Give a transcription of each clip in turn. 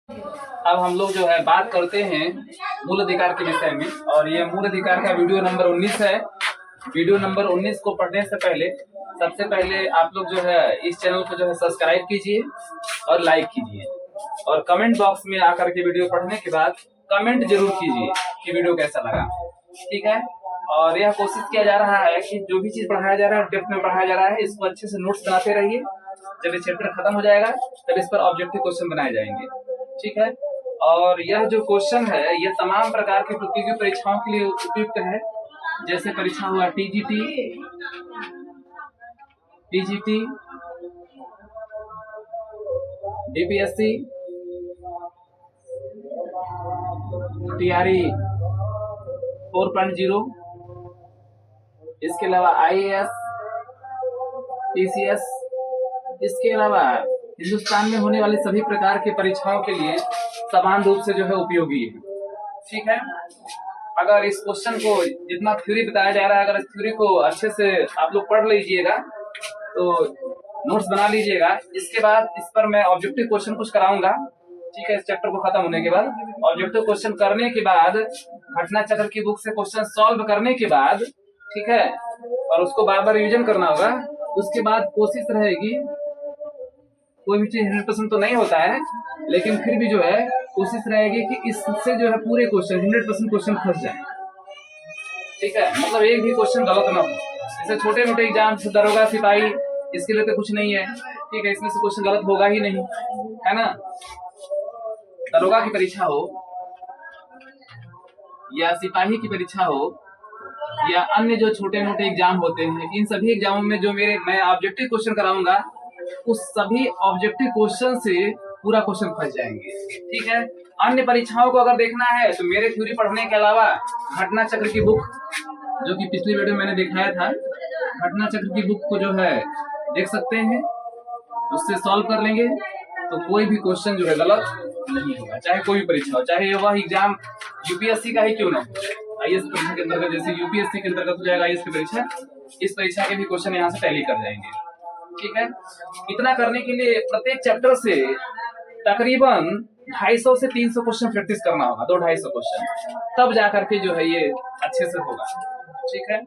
अब हम लोग जो है बात करते हैं मूल अधिकार के विषय में, और ये मूल अधिकार का वीडियो नंबर 19 है। वीडियो नंबर 19 को पढ़ने से पहले सबसे पहले आप लोग जो है इस चैनल को जो है सब्सक्राइब कीजिए और लाइक कीजिए, और कमेंट बॉक्स में आकर के वीडियो पढ़ने के बाद कमेंट जरूर कीजिए कि वीडियो कैसा लगा, ठीक है। और यह कोशिश किया जा रहा है कि जो भी चीज पढ़ाया जा रहा है डेप्थ में पढ़ाया जा रहा है, इसको अच्छे से नोट्स बनाते रहिए। जब ये चैप्टर खत्म हो जाएगा तब इस पर ऑब्जेक्टिव क्वेश्चन बनाए जाएंगे, ठीक है। और यह जो क्वेश्चन है यह तमाम प्रकार की प्रतियोगी परीक्षाओं के लिए उपयुक्त है। जैसे परीक्षा हुआ टीजीटी, डीपीएससी, टीआरई 4.0, इसके अलावा आईएएस, टीसीएस, इसके अलावा हिंदुस्तान में होने वाली सभी प्रकार की परीक्षाओं के लिए समान रूप से जो है उपयोगी है, ठीक है। अगर इस क्वेश्चन को जितना थ्योरी बताया जा रहा है, अगर इस थ्योरी को अच्छे से आप लोग पढ़ लीजिएगा तो नोट्स बना लीजिएगा। इसके बाद इस पर मैं ऑब्जेक्टिव क्वेश्चन कुछ कराऊंगा, ठीक है। इस चैप्टर को खत्म होने के बाद ऑब्जेक्टिव क्वेश्चन करने के बाद घटना चक्र की बुक से क्वेश्चन सॉल्व करने के बाद, ठीक है, और उसको बार बार रिवीजन करना होगा। उसके बाद कोशिश रहेगी, कोई भी चीज 100% तो नहीं होता है, लेकिन फिर भी जो है कोशिश रहेगी कि इससे जो है पूरे क्वेश्चन 100% क्वेश्चन फंस जाए, ठीक है। मतलब एक भी क्वेश्चन गलत ना हो। जैसे छोटे मोटे एग्जाम दरोगा सिपाही, इसके लिए तो कुछ नहीं है, ठीक है, इसमें से क्वेश्चन गलत होगा ही नहीं, है ना। दरोगा की परीक्षा हो या सिपाही की परीक्षा हो या अन्य जो छोटे मोटे एग्जाम होते हैं, इन सभी एग्जामों में जो मैं ऑब्जेक्टिव क्वेश्चन कराऊंगा उस सभी ऑब्जेक्टिव क्वेश्चन से पूरा क्वेश्चन फंस जाएंगे, ठीक है। अन्य परीक्षाओं को अगर देखना है तो मेरे थ्योरी पढ़ने के अलावा घटना चक्र की बुक, जो कि पिछली वीडियो में मैंने दिखाया था, घटना चक्र की बुक को जो है देख सकते हैं, उससे सॉल्व कर लेंगे तो कोई भी क्वेश्चन जो है गलत नहीं होगा, चाहे कोई भी परीक्षा हो, चाहे वह एग्जाम यूपीएससी का ही क्यों ना हो। आईएएस परीक्षा के अंतर्गत जैसे यूपीएससी के अंतर्गत हो जाएगा आईएएस की परीक्षा, इस परीक्षा के भी क्वेश्चन यहाँ से टैली कर जाएंगे, ठीक है। इतना करने के लिए प्रत्येक चैप्टर से तकरीबन 250 से 300 क्वेश्चन प्रैक्टिस करना होगा, 200-250 क्वेश्चन, तब जाकर के जो है ये अच्छे से होगा, ठीक है।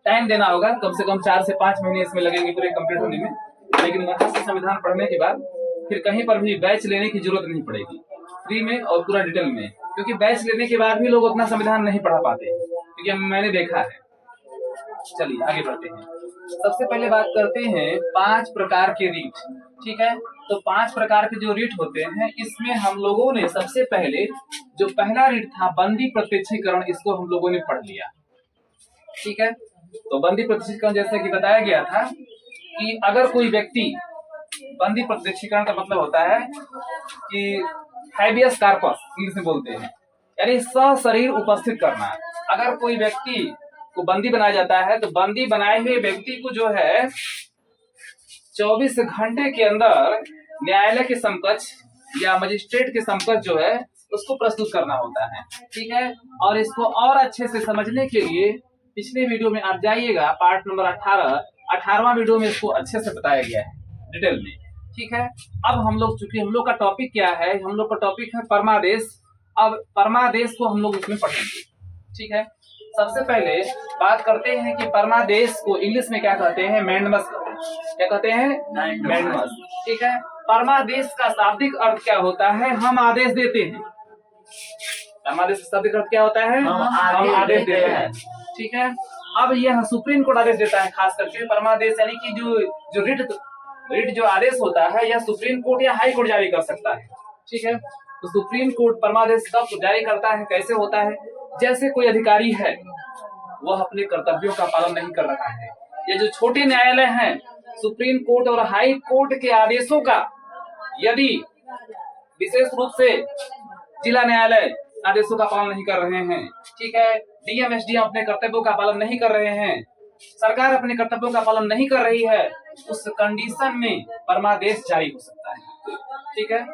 टाइम देना होगा, कम से कम 4 से 5 महीने इसमें लगेंगे पूरे कंप्लीट होने में। लेकिन वहां से संविधान पढ़ने के बाद फिर कहीं पर भी बैच लेने की जरूरत नहीं पड़ेगी, फ्री में और पूरा डिटेल में, क्योंकि बैच लेने के बाद भी लोग उतना संविधान नहीं पढ़ा पाते, क्योंकि मैंने देखा है। चलिए आगे बढ़ते हैं। सबसे पहले बात करते हैं 5 प्रकार के रीट, ठीक है। तो 5 प्रकार के जो रीट होते हैं, इसमें हम लोगों ने सबसे पहले जो पहला रीट था बंदी प्रत्यक्षीकरण, इसको हम लोगों ने पढ़ लिया, ठीक है। तो बंदी प्रत्यक्षीकरण जैसे कि बताया गया था कि अगर कोई व्यक्ति, बंदी प्रत्यक्षीकरण का मतलब होता है कि हैबियस कार्पस इंग्लिश में बोलते हैं, यानी सशरीर उपस्थित करना। अगर कोई व्यक्ति को बंदी बनाया जाता है तो बंदी बनाए हुए व्यक्ति को जो है 24 घंटे के अंदर न्यायालय के समकक्ष या मजिस्ट्रेट के समकक्ष जो है उसको प्रस्तुत करना होता है, ठीक है। और इसको और अच्छे से समझने के लिए पिछले वीडियो में आप जाइएगा, पार्ट नंबर 18वां वीडियो में इसको अच्छे से बताया गया है डिटेल में, ठीक है। अब हम लोग, चूंकि हम लोग का टॉपिक क्या है, हम लोग का टॉपिक है परमादेश। अब परमादेश को हम लोग उसमें पढ़ेंगे, ठीक है। सबसे पहले बात करते हैं कि परमादेश को इंग्लिश में क्या कहते हैं, मैंडमस कहते हैं। क्या कहते हैं? मैंडमस, ठीक है। परमादेश का शाब्दिक अर्थ क्या होता है? हम आदेश देते हैं। परमादेश का शाब्दिक अर्थ क्या होता है? हम आदेश देते हैं, ठीक है। अब यह सुप्रीम कोर्ट आदेश देता है, खास करके परमादेश, यानी कि जो रिट जो आदेश होता है यह सुप्रीम कोर्ट या हाई कोर्ट जारी कर सकता है, ठीक है। तो सुप्रीम कोर्ट परमादेश कब जारी करता है, कैसे होता है? जैसे कोई अधिकारी है वह अपने कर्तव्यों का पालन नहीं कर रहा है, ये जो छोटे न्यायालय हैं सुप्रीम कोर्ट और हाई कोर्ट के आदेशों का यदि विशेष रूप से जिला न्यायालय आदेशों का पालन नहीं कर रहे हैं, ठीक है, डीएम एसडीएम अपने कर्तव्यों का पालन नहीं कर रहे हैं, सरकार अपने कर्तव्यों का पालन नहीं कर रही है, उस कंडीशन में परमादेश जारी हो सकता है, ठीक है।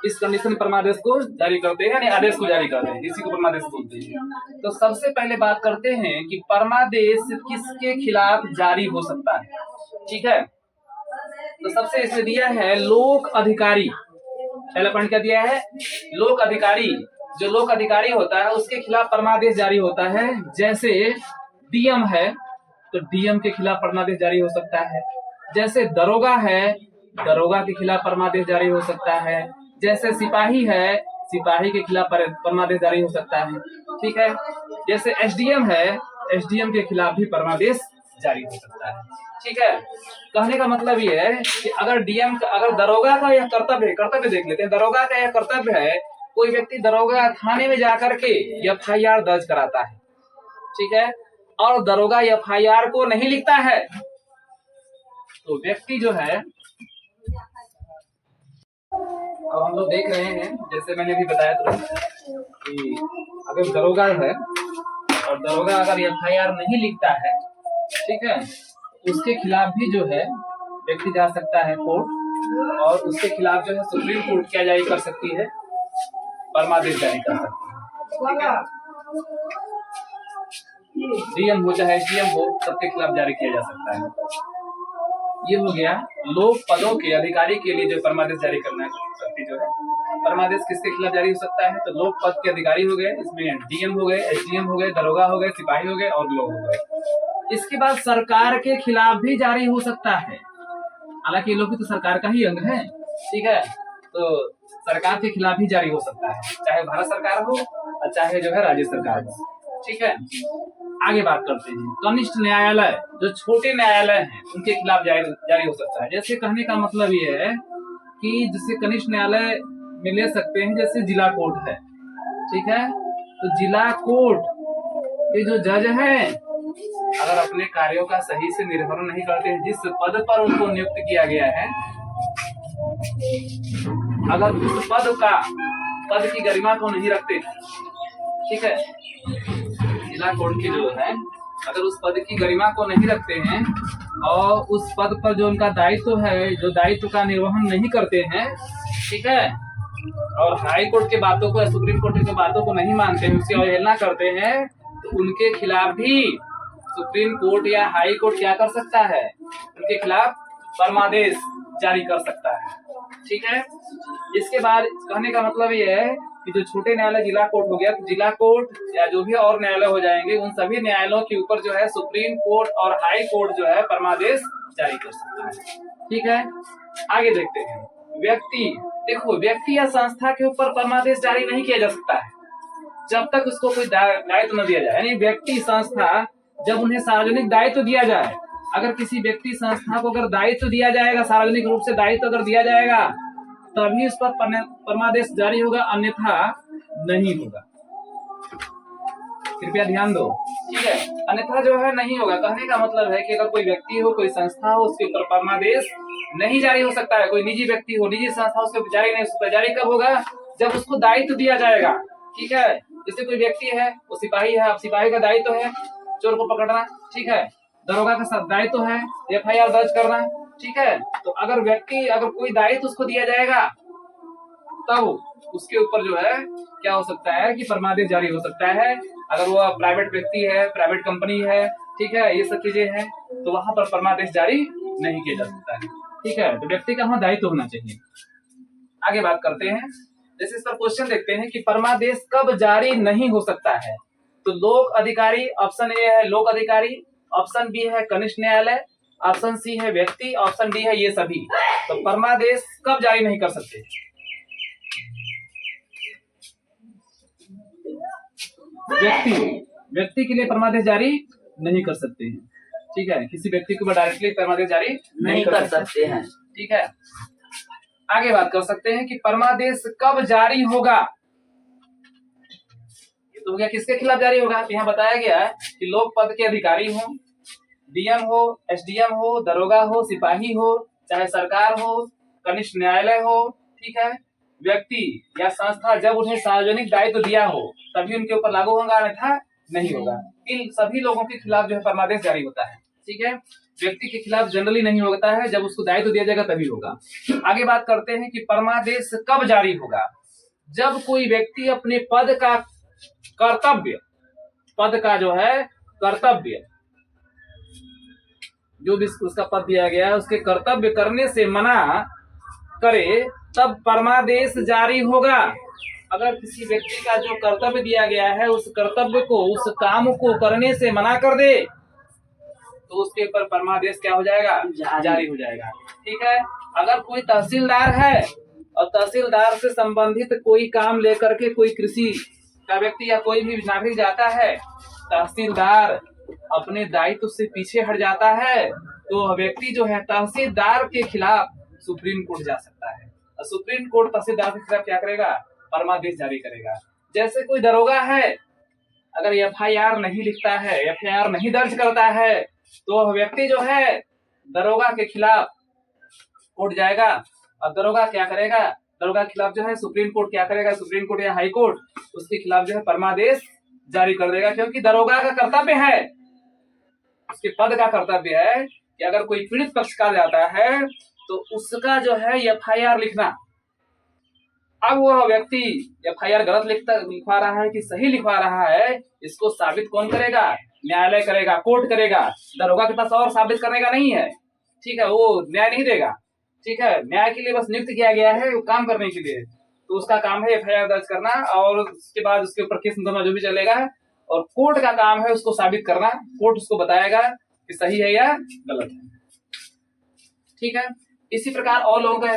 इस कंडीशन में परमादेश को जारी करते हैं, यानी आदेश को जारी करते हैं, इसी को परमादेश बोलते हैं। तो सबसे पहले बात करते हैं कि परमादेश किसके खिलाफ जारी हो सकता है, ठीक है। तो सबसे इसमें दिया है लोक अधिकारी, पहला पॉइंट क्या दिया है, लोक अधिकारी, जो लोक अधिकारी होता है उसके खिलाफ परमादेश जारी होता है। जैसे डीएम है तो डीएम के खिलाफ परमादेश जारी हो सकता है। जैसे दरोगा है, दरोगा के खिलाफ परमादेश जारी हो सकता है। जैसे सिपाही है, सिपाही के खिलाफ परमादेश जारी हो सकता है। ठीक है। जैसे एसडीएम है, एसडीएम के खिलाफ भी परमादेश जारी हो सकता है। ठीक है। कहने का मतलब ये है कि अगर डीएम का, अगर दरोगा का यह कर्तव्य है, कर्तव्य देख लेते हैं, दरोगा का यह कर्तव्य है, कोई व्यक्ति दरोगा थाने में जाकर के एफआईआर दर्ज कराता है, ठीक है, और दरोगा एफआईआर को नहीं लिखता है, तो व्यक्ति जो है, अब हम लोग देख रहे हैं, जैसे मैंने भी बताया था कि अगर दरोगा है और दरोगा अगर एफआईआर नहीं लिखता है, ठीक है, उसके खिलाफ भी जो है व्यक्ति जा सकता है कोर्ट, और उसके खिलाफ जो है सुप्रीम कोर्ट क्या जारी कर सकती है, परमादेश जारी कर सकती है। डीएम हो चाहे एसडीएम हो, सबके खिलाफ जारी किया जा सकता है। ये हो गया लोक पदों के अधिकारी के लिए जो परमादेश जारी करना सकती जो है। परमादेश किसके खिलाफ जारी हो सकता है, तो लोक पद के अधिकारी हो गए, इसमें डीएम हो गए, एसडीएम हो गए, दरोगा हो गए, सिपाही हो गए और लोग हो गए। इसके बाद सरकार के खिलाफ भी जारी हो सकता है, हालांकि ये लोग भी तो सरकार का ही अंग है, ठीक है, तो सरकार के खिलाफ भी जारी हो सकता है, चाहे भारत सरकार हो और चाहे जो है राज्य सरकार हो। ठीक है। आगे बात करते हैं, कनिष्ठ न्यायालय, जो छोटे न्यायालय हैं उनके खिलाफ जारी हो सकता है। जैसे कहने का मतलब ये है कि जिसे कनिष्ठ न्यायालय में ले सकते हैं, जैसे जिला कोर्ट है, ठीक है, तो जिला कोर्ट के जो जज हैं अगर अपने कार्यों का सही से निर्वहन नहीं करते हैं, जिस पद पर उनको नियुक्त किया गया है, अगर उस पद की गरिमा को नहीं रखते, ठीक है, जिला कोर्ट की जो है अगर उस पद की गरिमा को नहीं रखते हैं और उस पद पर जो उनका दायित्व है, जो दायित्व का निर्वहन नहीं करते हैं, ठीक है, और हाई कोर्ट के बातों को या सुप्रीम कोर्ट की बातों को नहीं मानते हैं, उसकी अवहेलना करते हैं, तो उनके खिलाफ भी सुप्रीम कोर्ट या हाई कोर्ट क्या कर सकता है, उनके खिलाफ परमादेश जारी कर सकता है। ठीक है। इसके बाद कहने का मतलब ये है कि जो छोटे न्यायालय जिला कोर्ट हो गया, तो जिला कोर्ट या जो भी और न्यायालय हो जाएंगे, उन सभी न्यायालयों के ऊपर जो है सुप्रीम कोर्ट और हाई कोर्ट जो है परमादेश जारी कर सकता है। ठीक है। आगे देखते हैं, व्यक्ति, देखो व्यक्ति या संस्था के ऊपर परमादेश जारी नहीं किया जा सकता है जब तक उसको कोई दायित्व न दिया जाए, यानी व्यक्ति संस्था जब उन्हें सार्वजनिक दायित्व दिया जाए, अगर किसी व्यक्ति संस्था को अगर दायित्व दिया जाएगा, सार्वजनिक रूप से दायित्व अगर दिया जाएगा, तभी उस पर परमादेश जारी होगा, अन्यथा नहीं होगा। कृपया ध्यान दो, ठीक है, अन्यथा जो है नहीं होगा। कहने का मतलब है कि अगर कोई व्यक्ति हो, कोई संस्था हो, उसके ऊपर परमादेश नहीं जारी हो सकता है। कोई निजी व्यक्ति हो, निजी संस्था, उसके ऊपर जारी नहीं हो सकता। जारी कब होगा, जब उसको दायित्व दिया जाएगा। ठीक है। जैसे कोई व्यक्ति है, वो सिपाही है, अब सिपाही का दायित्व है चोर को पकड़ना, ठीक है, दरोगा का दायित्व है एफआईआर दर्ज करना, ठीक है, तो अगर कोई दायित्व उसको दिया जाएगा, तब उसके ऊपर जो है क्या हो सकता है कि परमादेश जारी हो सकता है। अगर वो प्राइवेट व्यक्ति है, प्राइवेट कंपनी है, ठीक है, ये सब चीजें हैं, तो वहां पर परमादेश जारी नहीं किया जा सकता है। ठीक है, तो व्यक्ति का वहां दायित्व होना चाहिए। आगे बात करते हैं, जैसे इस पर क्वेश्चन देखते हैं कि परमादेश कब जारी नहीं हो सकता है, तो लोक अधिकारी, ऑप्शन ए है लोक अधिकारी, ऑप्शन बी है कनिष्ठ न्यायालय, ऑप्शन सी है व्यक्ति, ऑप्शन डी है ये सभी। तो परमादेश कब जारी नहीं कर सकते, व्यक्ति के लिए परमादेश जारी नहीं कर सकते हैं। ठीक है, किसी व्यक्ति के ऊपर डायरेक्टली परमादेश जारी नहीं कर सकते हैं। ठीक है। आगे बात कर सकते हैं कि परमादेश कब जारी होगा। ये तो हो गया किसके खिलाफ जारी होगा, तो यहाँ बताया गया है कि लोक पद के अधिकारी हो, डीएम हो, एसडीएम हो, दरोगा हो, सिपाही हो, चाहे सरकार हो, कनिष्ठ न्यायालय हो, ठीक है, व्यक्ति या संस्था जब उन्हें सार्वजनिक दायित्व दिया हो तभी उनके ऊपर लागू होगा, अन्यथा नहीं होगा। इन सभी लोगों के खिलाफ जो है परमादेश जारी होता है। ठीक है। व्यक्ति के खिलाफ जनरली नहीं होता है, जब उसको दायित्व दिया जाएगा तभी होगा। आगे बात करते हैं कि परमादेश कब जारी होगा, जब कोई व्यक्ति अपने पद का जो है कर्तव्य, जो भी उसका पद दिया गया है उसके कर्तव्य करने से मना करे, तब परमादेश जारी होगा। अगर किसी व्यक्ति का जो कर्तव्य दिया गया है उस कर्तव्य को, उस काम को करने से मना कर दे तो उसके ऊपर परमादेश क्या हो जाएगा? जारी हो जाएगा। ठीक है। अगर कोई तहसीलदार है और तहसीलदार से संबंधित कोई काम लेकर के कोई कृषि का व्यक्ति या कोई भी नागरिक जाता है, तहसीलदार अपने दायित्व से पीछे हट जाता है तो व्यक्ति जो है तहसीलदार के खिलाफ सुप्रीम कोर्ट जा सकता है। और सुप्रीम कोर्ट तहसीलदार के खिलाफ क्या करेगा? परमादेश जारी करेगा। जैसे कोई दरोगा है, अगर एफआईआर नहीं लिखता है, एफआईआर नहीं दर्ज करता है तो वह व्यक्ति जो है दरोगा के खिलाफ कोर्ट जाएगा। अब दरोगा क्या करेगा? दरोगा के खिलाफ जो है सुप्रीम कोर्ट क्या करेगा? सुप्रीम कोर्ट या हाई कोर्ट उसके खिलाफ जो है परमादेश जारी कर देगा, क्योंकि दरोगा का कर्तव्य है, उसके पद का कर्तव्य है कि अगर कोई पीड़ित पक्षकार जाता है तो उसका जो है एफआईआर लिखना। अब वह व्यक्ति एफआईआर गलत लिखवा रहा है कि सही लिखवा रहा है, इसको साबित कौन करेगा? न्यायालय करेगा, कोर्ट करेगा। दरोगा के पास और साबित करने का नहीं है। ठीक है, वो न्याय नहीं देगा। ठीक है, न्याय के लिए बस नियुक्त किया गया है वो काम करने के लिए, तो उसका काम है एफआईआर दर्ज करना और उसके बाद उसके ऊपर केस मुकदमा जो भी चलेगा, और कोर्ट का काम है उसको साबित करना। कोर्ट उसको बताएगा कि सही है या गलत है। ठीक है। इसी प्रकार और लोगों का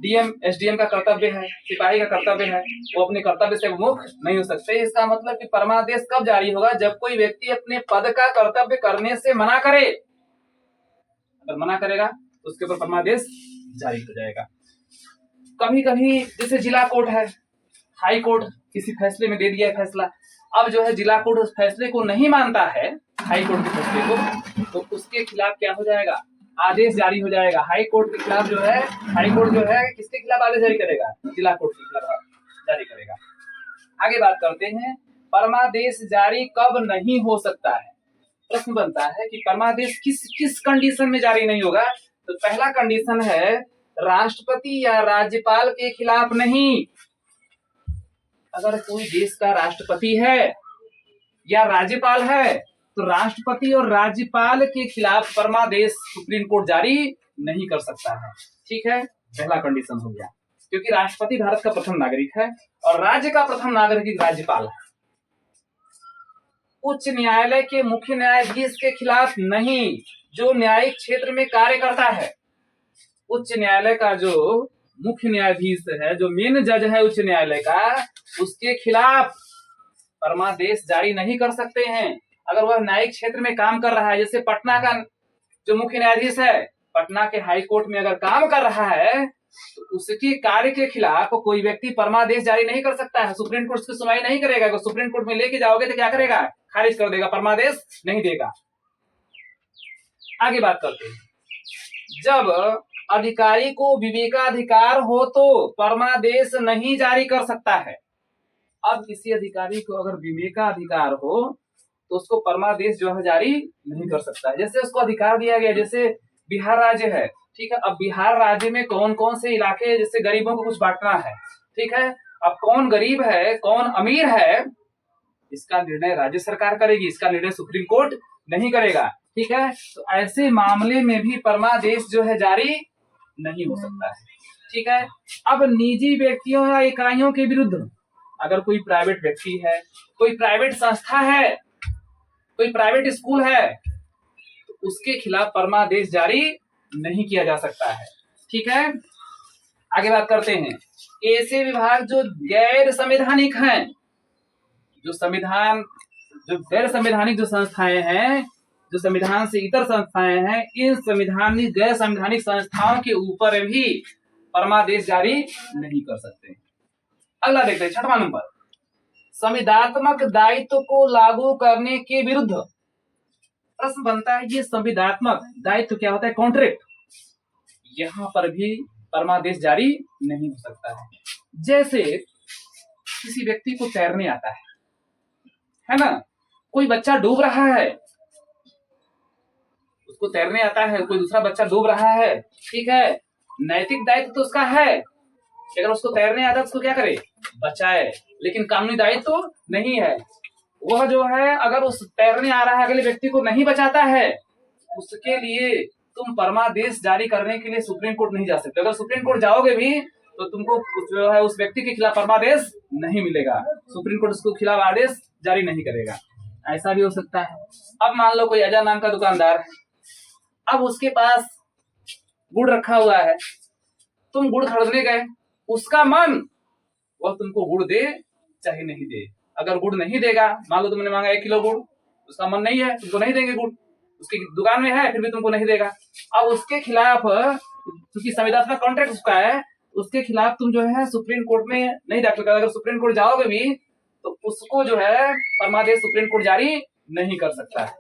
डीएम एसडीएम का कर्तव्य है, सिपाही का कर्तव्य है, वो अपने कर्तव्य से मुख नहीं हो सकते। इसका मतलब कि परमादेश कब जारी होगा? जब कोई व्यक्ति अपने पद का कर्तव्य करने से मना करे। अगर मना करेगा तो उसके ऊपर परमादेश जारी हो जाएगा। कभी कभी जैसे जिला कोर्ट है, हाई कोर्ट किसी फैसले में दे दिया है फैसला, अब जो है जिला कोर्ट उस फैसले को नहीं मानता है, हाई कोर्ट के फैसले को, तो उसके खिलाफ क्या हो जाएगा? आदेश जारी हो जाएगा। हाई कोर्ट के खिलाफ जो है, हाई कोर्ट जो है किसके खिलाफ आदेश जारी करेगा? जिला कोर्ट के खिलाफ जारी करेगा। आगे बात करते हैं, परमादेश जारी कब नहीं हो सकता है। प्रश्न बनता है कि परमादेश किस किस कंडीशन में जारी नहीं होगा। तो पहला कंडीशन है राष्ट्रपति या राज्यपाल के खिलाफ नहीं। अगर कोई देश का राष्ट्रपति है या राज्यपाल है तो राष्ट्रपति और राज्यपाल के खिलाफ परमादेश सुप्रीम कोर्ट जारी नहीं कर सकता है। ठीक है, पहला कंडीशन हो गया, क्योंकि राष्ट्रपति भारत का प्रथम नागरिक है और राज्य का प्रथम नागरिक राज्यपाल है। उच्च न्यायालय के मुख्य न्यायाधीश के खिलाफ नहीं, जो न्यायिक क्षेत्र में कार्य करता है। उच्च न्यायालय का जो मुख्य न्यायाधीश है, जो मेन जज है उच्च न्यायालय का, उसके खिलाफ परमादेश जारी नहीं कर सकते हैं। अगर वह न्यायिक क्षेत्र में काम कर रहा है, जैसे पटना का जो मुख्य न्यायाधीश है, पटना के हाई कोर्ट में अगर काम कर रहा है तो उसके कार्य के खिलाफ कोई व्यक्ति परमादेश जारी नहीं कर सकता है। सुप्रीम कोर्ट की सुनवाई नहीं करेगा। अगर सुप्रीम कोर्ट में लेके जाओगे तो क्या करेगा? खारिज कर देगा, परमादेश नहीं देगा। आगे बात करते हैं, जब अधिकारी को विवेकाधिकार हो तो परमादेश नहीं जारी कर सकता है। अब किसी अधिकारी को अगर विवेकाधिकार हो तो उसको परमादेश जो है जारी नहीं कर सकता है। जैसे उसको अधिकार दिया गया, जैसे बिहार राज्य है, ठीक है, अब बिहार राज्य में कौन कौन से इलाके, जैसे गरीबों को कुछ बांटना है, ठीक है, अब कौन गरीब है कौन अमीर है इसका निर्णय राज्य सरकार करेगी, इसका निर्णय सुप्रीम कोर्ट नहीं करेगा। ठीक है, तो ऐसे मामले में भी परमादेश जो है जारी नहीं हो सकता है। ठीक है, अब निजी व्यक्तियों या इकाइयों के विरुद्ध अगर कोई प्राइवेट व्यक्ति है, कोई प्राइवेट संस्था है, कोई प्राइवेट स्कूल है, तो उसके खिलाफ परमादेश जारी नहीं किया जा सकता है। ठीक है, आगे बात करते हैं, ऐसे विभाग जो गैर संवैधानिक हैं, जो गैर संवैधानिक जो संस्थाएं हैं, जो संविधान से इतर संस्थाएं हैं, इन संविधानिक गैर संवैधानिक संस्थाओं के ऊपर भी परमादेश जारी नहीं कर सकते। अगला देखते हैं, 6वां नंबर, संविदात्मक दायित्व को लागू करने के विरुद्ध। प्रश्न बनता है, ये संविदात्मक दायित्व क्या होता है? कॉन्ट्रैक्ट। यहां पर भी परमादेश जारी नहीं हो सकता है। जैसे किसी व्यक्ति को तैरने आता है ना, कोई बच्चा डूब रहा है, उसको तैरने आता है, कोई दूसरा बच्चा डूब रहा है, ठीक है, नैतिक दायित्व तो उसका है, अगर उसको तैरने आता है उसको क्या करे? बचाए, लेकिन कानूनी दायित्व तो नहीं है। वह जो है अगर उस तैरने आ रहा है अगले व्यक्ति को नहीं बचाता है, उसके लिए तुम परमादेश जारी करने के लिए सुप्रीम कोर्ट नहीं जा सकते। अगर सुप्रीम कोर्ट जाओगे भी तो तुमको जो है उस व्यक्ति के खिलाफ परमादेश नहीं मिलेगा, सुप्रीम कोर्ट उसको खिलाफ आदेश जारी नहीं करेगा। ऐसा भी हो सकता है। अब मान लो कोई अजय नाम का दुकानदार है, अब उसके पास गुड़ रखा हुआ है, तुम गुड़ खरीदने गए, उसका मन वह तुमको गुड़ दे चाहे नहीं दे। अगर गुड़ नहीं देगा, मान लो तुमने मांगा 1 किलो गुड़, उसका मन नहीं है, तुमको नहीं देंगे गुड़, उसकी दुकान में है फिर भी तुमको नहीं देगा। अब उसके खिलाफ, क्योंकि संविदात्मक कॉन्ट्रैक्ट उसका है, उसके खिलाफ तुम जो है सुप्रीम कोर्ट में नहीं दाखिल करोगे। अगर सुप्रीम कोर्ट जाओगे भी तो उसको जो है परमादेश सुप्रीम कोर्ट जारी नहीं कर सकता है।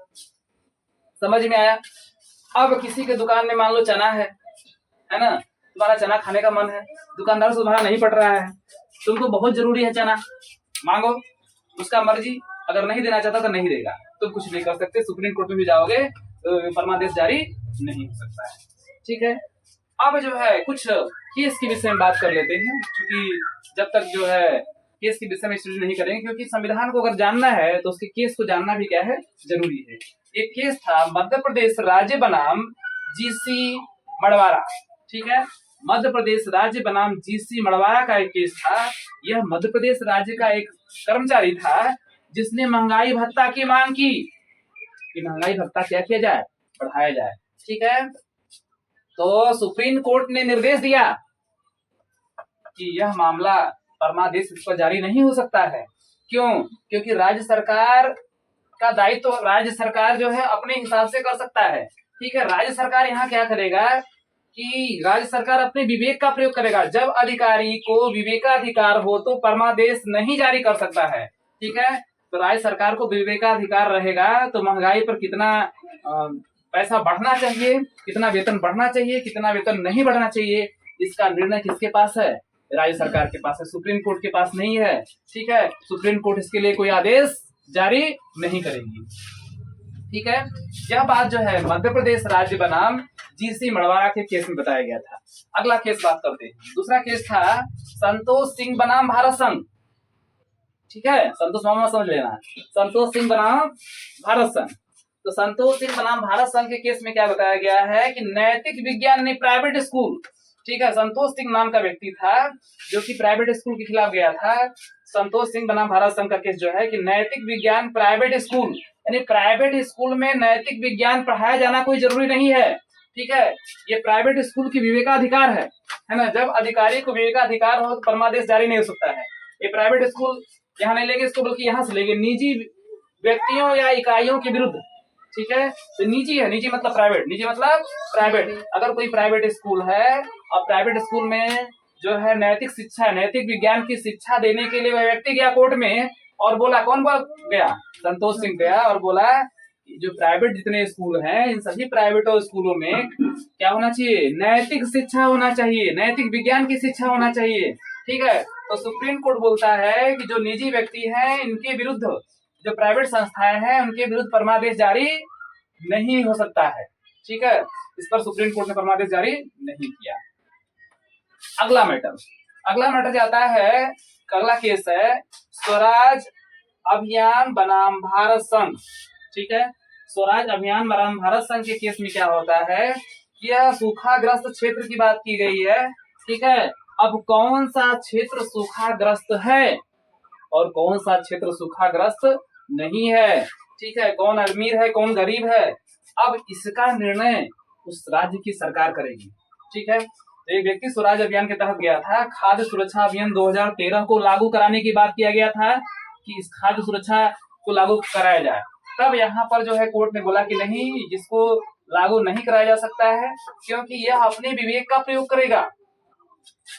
समझ में आया? अब किसी के दुकान में मान लो चना है ना, तुम्हारा चना खाने का मन है, दुकानदार से तुम्हारा नहीं पड़ रहा है, तुमको बहुत जरूरी है चना, मांगो, उसका मर्जी, अगर नहीं देना चाहता तो नहीं देगा, तुम कुछ नहीं कर सकते। सुप्रीम कोर्ट में भी जाओगे तो परमादेश जारी नहीं हो सकता है। ठीक है, अब जो है कुछ केस के विषय में बात कर लेते हैं, क्योंकि जब तक जो है केस के विषय में स्टडी नहीं करेंगे, क्योंकि संविधान को अगर जानना है तो उसके केस को जानना भी क्या है, जरूरी है। एक केस था मध्य प्रदेश राज्य बनाम जीसी मड़वारा। ठीक है, मध्य प्रदेश राज्य बनाम जीसी मड़वारा का एक केस था। यह मध्य प्रदेश राज्य का एक कर्मचारी था जिसने महंगाई भत्ता की मांग की कि महंगाई भत्ता क्या किया जाए, बढ़ाया जाए। ठीक है, तो सुप्रीम कोर्ट ने निर्देश दिया कि यह मामला परमादेश इस पर जारी नहीं हो सकता है। क्यों? क्योंकि राज्य सरकार का दायित्व तो राज्य सरकार जो है अपने हिसाब से कर सकता है। ठीक है, राज्य सरकार यहाँ क्या करेगा कि राज्य सरकार अपने विवेक का प्रयोग करेगा। जब अधिकारी को विवेकाधिकार हो तो परमादेश नहीं जारी कर सकता है। ठीक है, तो राज्य सरकार को विवेकाधिकार रहेगा तो महंगाई पर कितना पैसा बढ़ना चाहिए, कितना वेतन बढ़ना चाहिए, कितना वेतन नहीं बढ़ना चाहिए, इसका निर्णय किसके पास है? राज्य सरकार के पास है, सुप्रीम कोर्ट के पास नहीं है। ठीक है, सुप्रीम कोर्ट इसके लिए कोई आदेश जारी नहीं करेगी। ठीक है, यह बात जो है मध्य प्रदेश राज्य बनाम जीसी मड़वारा के केस में बताया गया था। अगला केस बात करते हैं। दूसरा केस था संतोष सिंह बनाम भारत संघ। ठीक है, संतोष मामा समझ लेना, संतोष सिंह बनाम भारत संघ। तो संतोष सिंह बनाम भारत संघ के केस में क्या बताया गया है कि नैतिक विज्ञान ने प्राइवेट स्कूल, ठीक है, संतोष सिंह नाम का व्यक्ति था जो कि प्राइवेट स्कूल के खिलाफ गया था। संतोष सिंह बनाम भारत संघ का केस जो है कि नैतिक विज्ञान प्राइवेट स्कूल, यानी प्राइवेट स्कूल में नैतिक विज्ञान पढ़ाया जाना कोई जरूरी नहीं है। ठीक है, ये प्राइवेट स्कूल की विवेकाधिकार है ना। जब अधिकारी को विवेकाधिकार हो तो परमादेश जारी नहीं हो सकता है। ये प्राइवेट स्कूल यहाँ नहीं लेंगे इसको, बल्कि यहाँ से लेंगे निजी व्यक्तियों या इकाइयों के विरुद्ध। ठीक है, तो निजी है, निजी मतलब प्राइवेट, निजी मतलब प्राइवेट। अगर कोई प्राइवेट स्कूल है और प्राइवेट स्कूल में जो है नैतिक शिक्षा, नैतिक विज्ञान की शिक्षा देने के लिए वह व्यक्ति गया कोर्ट में और बोला, कौन बोल गया? संतोष सिंह गया और बोला जो प्राइवेट जितने स्कूल हैं इन सभी प्राइवेट स्कूलों में क्या होना चाहिए? नैतिक शिक्षा होना चाहिए, नैतिक विज्ञान की शिक्षा होना चाहिए। ठीक है, तो सुप्रीम कोर्ट बोलता है कि जो निजी व्यक्ति हैं इनके विरुद्ध, जो प्राइवेट संस्थाएं हैं उनके विरुद्ध परमादेश जारी नहीं हो सकता है। ठीक है, इस पर सुप्रीम कोर्ट ने परमादेश जारी नहीं किया। अगला मैटर जाता है, अगला केस है स्वराज अभियान बनाम भारत संघ। ठीक है, स्वराज अभियान बनाम भारत संघ के केस में क्या होता है कि यह सूखाग्रस्त क्षेत्र की बात की गई है। ठीक है, अब कौन सा क्षेत्र सूखाग्रस्त है और कौन सा क्षेत्र सूखाग्रस्त नहीं है। ठीक है, कौन अमीर है कौन गरीब है, अब इसका निर्णय उस राज्य की सरकार करेगी। ठीक है, तो एक व्यक्ति स्वराज अभियान के तहत गया था, खाद्य सुरक्षा अभियान 2013 को लागू कराने की बात किया गया था कि इस खाद्य सुरक्षा को लागू कराया जाए। तब यहाँ पर जो है कोर्ट ने बोला कि नहीं, इसको लागू नहीं कराया जा सकता है क्योंकि यह अपने विवेक का प्रयोग करेगा।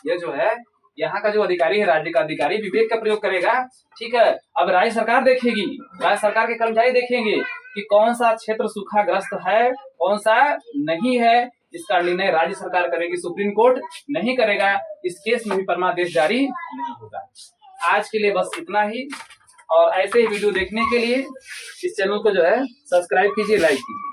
यह जो है यहाँ का जो अधिकारी है, राज्य का अधिकारी विवेक का प्रयोग करेगा। ठीक है, अब राज्य सरकार देखेगी, राज्य सरकार के कर्मचारी देखेंगे कि कौन सा क्षेत्र सूखाग्रस्त है कौन सा नहीं है, इसका निर्णय राज्य सरकार करेगी, सुप्रीम कोर्ट नहीं करेगा। इस केस में भी परमादेश जारी नहीं होगा। आज के लिए बस इतना ही, और ऐसे ही वीडियो देखने के लिए इस चैनल को जो है सब्सक्राइब कीजिए, लाइक कीजिए।